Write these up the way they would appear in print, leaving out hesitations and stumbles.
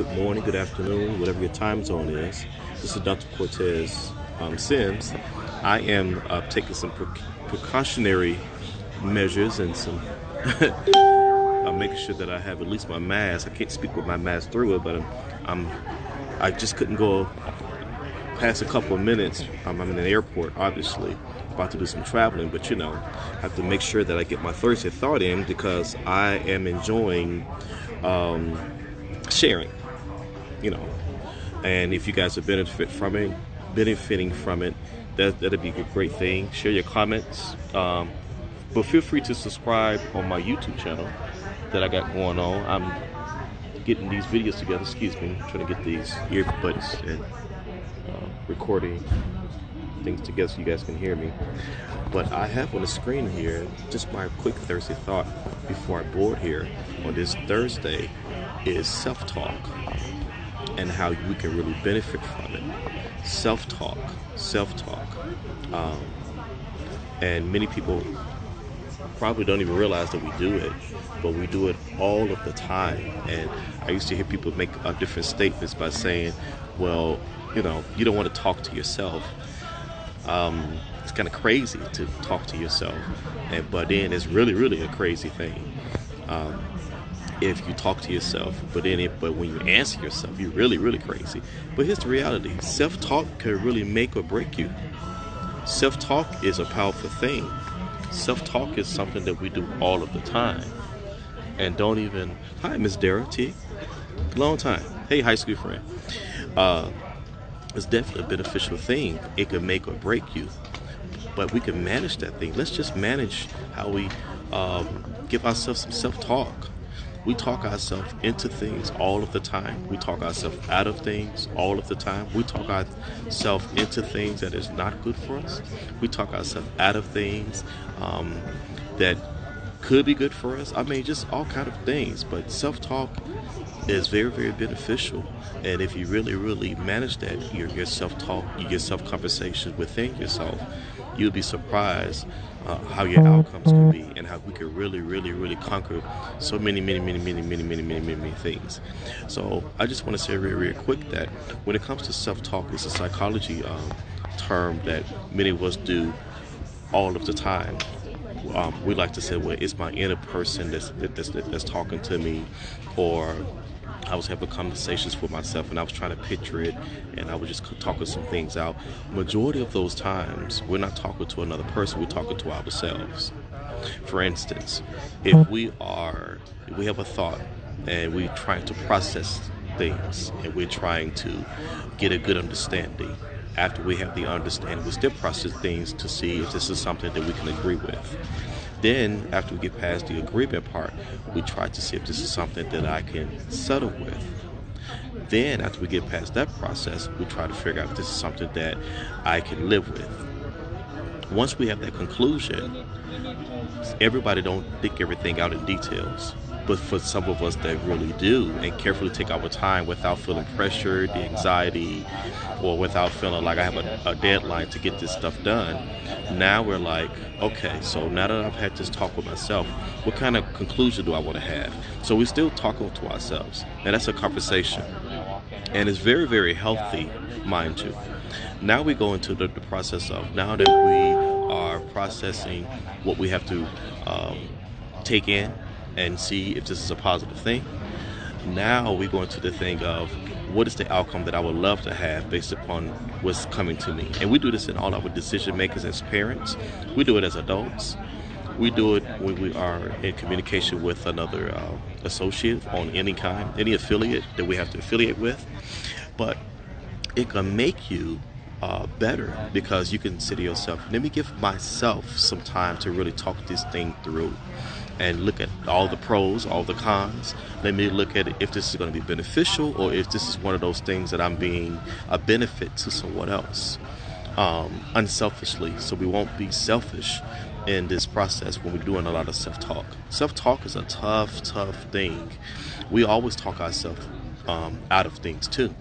Good morning, good afternoon, whatever your time zone is. This is Dr. Cortez Sims. I am taking some precautionary measures and some making sure that I have at least my mask. I can't speak with my mask through it, but I'm I just couldn't go past a couple of minutes. I'm in an airport, obviously, about to do some traveling, but have to make sure that I get my Thursday thought in because I am enjoying sharing. You know, and if you guys are benefiting from it, that'd be a great thing. Share your comments, but feel free to subscribe on my YouTube channel that I got going on. I'm getting these videos together. Excuse me, I'm trying to get these earbuds and recording things together so you guys can hear me. But I have on the screen here just my quick Thursday thought before I board here on this Thursday is self-talk and how we can really benefit from it. Self-talk. Um, and many people probably don't even realize that we do it, but we do it all of the time. And I used to hear people make different statements by saying, well, you don't want to talk to yourself. It's kind of crazy to talk to yourself, but then it's really a crazy thing. If you talk to yourself, but when you answer yourself, you're really crazy. But here's the reality: self-talk can really make or break you. Self-talk is a powerful thing. Self-talk is something that we do all of the time, and don't even. Hi, Miss Dara T. Long time. Hey, high school friend. It's definitely a beneficial thing. It can make or break you, but we can manage that thing. Let's just manage how we give ourselves some self-talk. We talk ourselves into things all of the time. We talk ourselves out of things all of the time. We talk ourselves into things that is not good for us. We talk ourselves out of things that could be good for us. I mean, just all kind of things. But self-talk is very beneficial. And if you really manage that, your self-talk, your self-conversation within yourself, you'll be surprised how your outcomes can be and how we can really conquer so many things. So I just want to say real quick that when it comes to self-talk, it's a psychology term that many of us do all of the time. We like to say, well, it's my inner person that's talking to me, or I was having conversations with myself and I was trying to picture it and I was just talking some things out. Majority of those times, we're not talking to another person, we're talking to ourselves. For instance, if we have a thought and we're trying to process things and we're trying to get a good understanding. After we have the understanding, we still process things to see if this is something that we can agree with. Then, after we get past the agreement part, we try to see if this is something that I can settle with. Then, after we get past that process, we try to figure out if this is something that I can live with. Once we have that conclusion, everybody don't think everything out in details. But for some of us that really do and carefully take our time without feeling pressured, the anxiety, or without feeling like I have a deadline to get this stuff done, now we're like, okay, so now that I've had this talk with myself, what kind of conclusion do I want to have? So we're still talking to ourselves, and that's a conversation. And it's very healthy, mind you. Now we go into the process of, now that we are processing what we have to take in and see if this is a positive thing. Now we go into the thing of what is the outcome that I would love to have based upon what's coming to me. And we do this in all our decision makers as parents. We do it as adults. We do it when we are in communication with another associate on any kind, any affiliate that we have to affiliate with. But it can make you better because you can say to yourself, let me give myself some time to really talk this thing through and look at all the pros, all the cons. Let me look at it if this is going to be beneficial or if this is one of those things that I'm being a benefit to someone else unselfishly. So we won't be selfish in this process when we're doing a lot of self-talk. Self-talk is a tough thing. We always talk ourselves out of things too.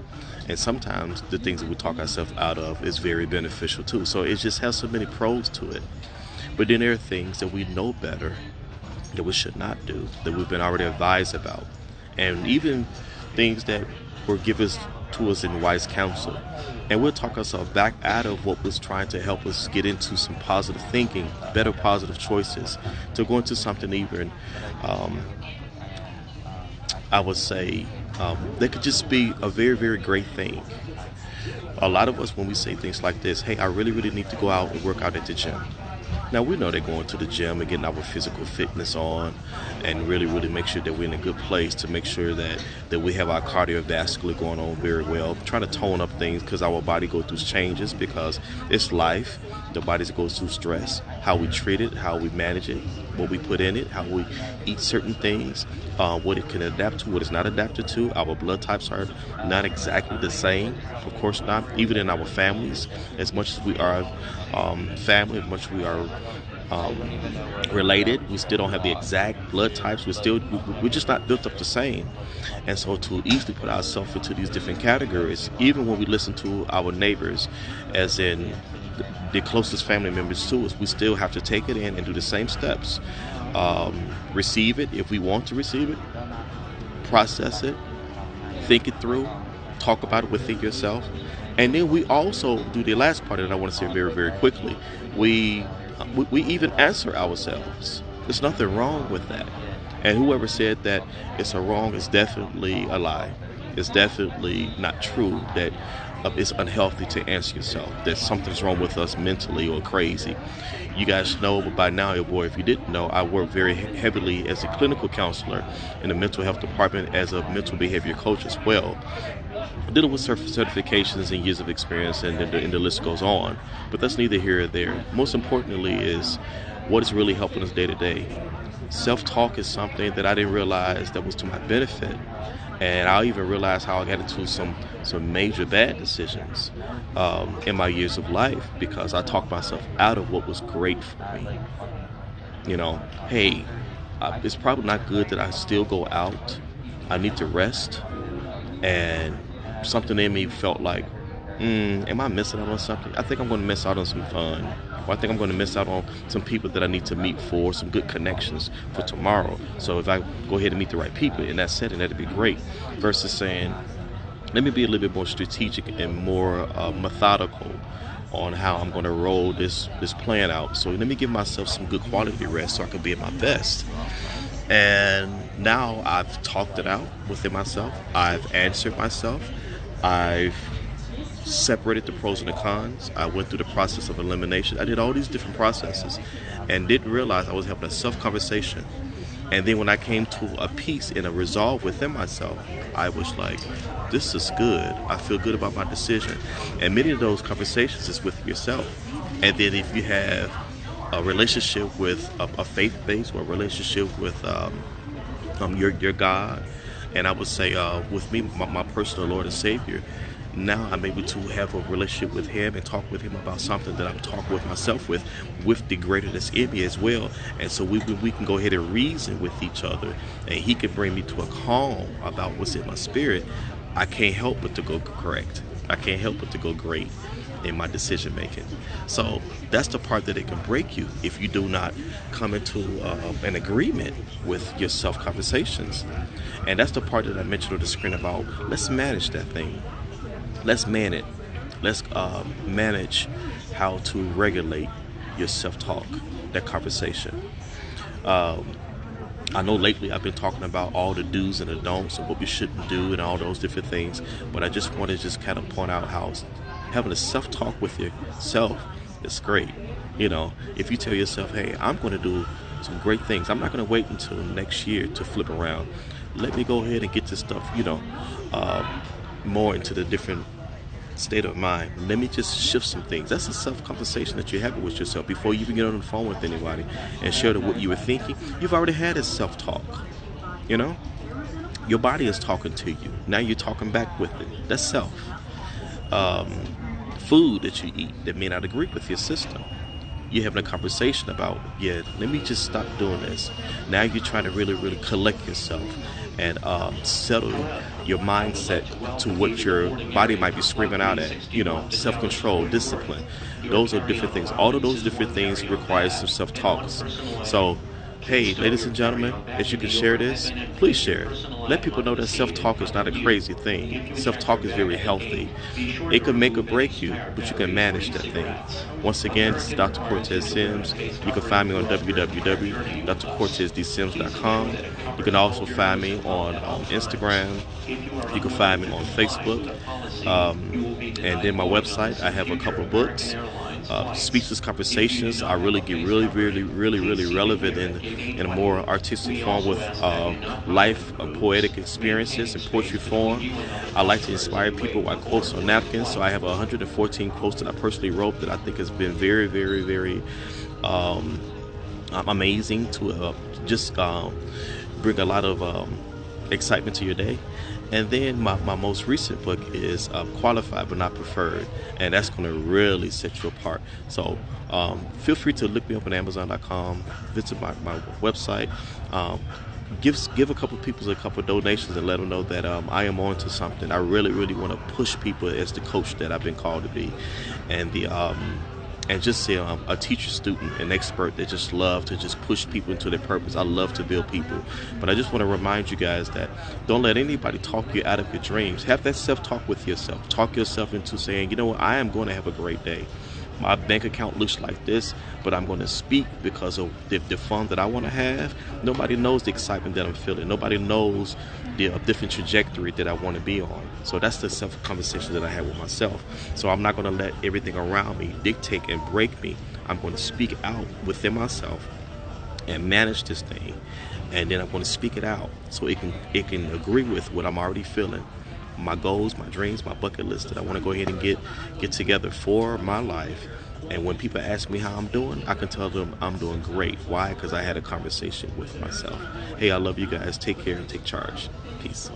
And sometimes the things that we talk ourselves out of is very beneficial too. So it just has so many pros to it. But then there are things that we know better that we should not do, that we've been already advised about. And even things that were given to us in wise counsel. And we'll talk ourselves back out of what was trying to help us get into some positive thinking, better positive choices, to go into something even, um, I would say, that could just be a very, very great thing. A lot of us, when we say things like this, hey, I really, really need to go out and work out at the gym. Now, we know they're going to the gym and getting our physical fitness on and really, really make sure that we're in a good place to make sure that we have our cardiovascular going on very well. Trying to tone up things because our body goes through changes because it's life. The body goes through stress. How we treat it, how we manage it, what we put in it, how we eat certain things, what it can adapt to, what it's not adapted to. Our blood types are not exactly the same. Of course not. Even in our families, as much as we are family, as much as we are related, we still don't have the exact blood types. We're just not built up the same. And so to easily put ourselves into these different categories, even when we listen to our neighbors, as in the closest family members to us, we still have to take it in and do the same steps. Receive it if we want to receive it, process it, think it through, talk about it within yourself. And then we also do the last part that I want to say very, very quickly. We even answer ourselves. There's nothing wrong with that. And whoever said that it's a wrong is definitely a lie. It's definitely not true that it's unhealthy to answer yourself, that something's wrong with us mentally or crazy. You guys know by now, your boy, if you didn't know, I work very heavily as a clinical counselor in the mental health department as a mental behavior coach as well. Dealing with certifications and years of experience, and the list goes on. But that's neither here or there. Most importantly is what is really helping us day to day. Self-talk is something that I didn't realize that was to my benefit. And I even realized how I got into some major bad decisions in my years of life because I talked myself out of what was great for me. You know, hey, it's probably not good that I still go out. I need to rest. And something in me felt like, am I missing out on something? I think I'm going to miss out on some fun. Or I think I'm going to miss out on some people that I need to meet for some good connections for tomorrow. So if I go ahead and meet the right people in that setting, that'd be great. Versus saying, let me be a little bit more strategic and more methodical on how I'm going to roll this plan out. So let me give myself some good quality rest so I can be at my best. And now I've talked it out within myself. I've answered myself. I've separated the pros and the cons. I went through the process of elimination. I did all these different processes and didn't realize I was having a self-conversation. And then when I came to a peace and a resolve within myself, I was like, this is good. I feel good about my decision. And many of those conversations is with yourself. And then if you have a relationship with a faith base or a relationship with your God, and I would say with me, my personal Lord and Savior, now I'm able to have a relationship with Him and talk with Him about something that I'm talking with myself with the greater that's in me as well. And so we can go ahead and reason with each other, and He can bring me to a calm about what's in my spirit. I can't help but to go correct. I can't help but to go great in my decision making. So that's the part that it can break you if you do not come into an agreement with your self conversations. And that's the part that I mentioned on the screen about let's manage that thing. Let's man it. Let's manage how to regulate your self-talk, that conversation. I know lately I've been talking about all the do's and the don'ts and what we shouldn't do and all those different things, but I just want to just kind of point out how having a self-talk with yourself is great. You know, if you tell yourself, hey, I'm going to do some great things. I'm not going to wait until next year to flip around. Let me go ahead and get this stuff, more into the different state of mind. Let me just shift some things. That's a self-conversation that you're having with yourself before you even get on the phone with anybody and share what you were thinking. You've already had a self-talk. You know, your body is talking to you. Now you're talking back with it. That's self. Food that you eat that may not agree with your system. You're having a conversation about, let me just stop doing this. Now you're trying to really, really collect yourself and settle your mindset to what your body might be screaming out at. Self-control, discipline. Those are different things. All of those different things require some self-talks. So hey, ladies and gentlemen, as you can share this, please share it. Let people know that self-talk is not a crazy thing. Self-talk is very healthy. It can make or break you, but you can manage that thing. Once again, this is Dr. Cortez Sims. You can find me on www.drcortezdsims.com. You can also find me on Instagram. You can find me on Facebook. And then my website, I have a couple of books. Speechless conversations. I really get really relevant in a more artistic form with life, poetic experiences in poetry form. I like to inspire people by quotes on napkins. So I have 114 quotes that I personally wrote that I think has been very amazing to just bring a lot of excitement to your day. And then my most recent book is Qualified But Not Preferred, and that's going to really set you apart. So feel free to look me up on Amazon.com, visit my website, give a couple people a couple donations and let them know that I am on to something. I really want to push people as the coach that I've been called to be, and and just say a teacher, student, an expert that just love to just push people into their purpose. I love to build people. But I just want to remind you guys that don't let anybody talk you out of your dreams. Have that self-talk with yourself. Talk yourself into saying, you know what, I am going to have a great day. My bank account looks like this, but I'm going to speak because of the fun that I want to have. Nobody knows the excitement that I'm feeling. Nobody knows the different trajectory that I want to be on. So that's the self-conversation that I have with myself. So I'm not going to let everything around me dictate and break me. I'm going to speak out within myself and manage this thing. And then I'm going to speak it out so it can agree with what I'm already feeling. My goals, my dreams, my bucket list that I want to go ahead and get together for my life. And when people ask me how I'm doing, I can tell them I'm doing great. Why? Because I had a conversation with myself. Hey, I love you guys. Take care and take charge. Peace.